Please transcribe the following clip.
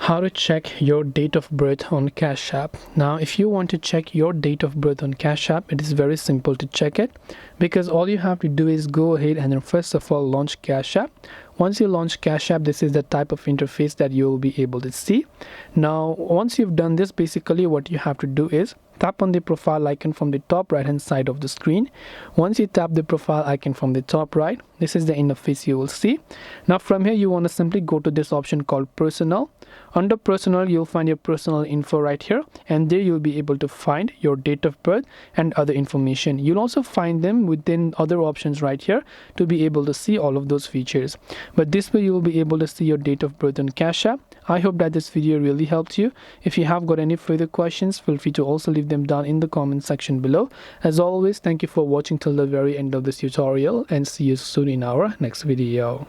How to check your date of birth on Cash App. Now, if you want to check your date of birth on Cash App, it is very simple to check it, because all you have to do is go ahead and then first of all launch Cash App. Once you launch Cash App, this is the type of interface that you will be able to see. Now, once you've done this, basically what you have to do is tap on the profile icon from the top right hand side of the screen. Once you tap the profile icon from the top right, this is the interface you will see. Now from here, you want to simply go to this option called personal. Under personal, you'll find your personal info right here, and there you'll be able to find your date of birth and other information. You'll also find them within other options right here to be able to see all of those features. But this way you will be able to see your date of birth on Cash App. I hope that this video really helped you. If you have got any further questions, feel free to also leave them down in the comment section below. As always, thank you for watching till the very end of this tutorial, and see you soon in our next video.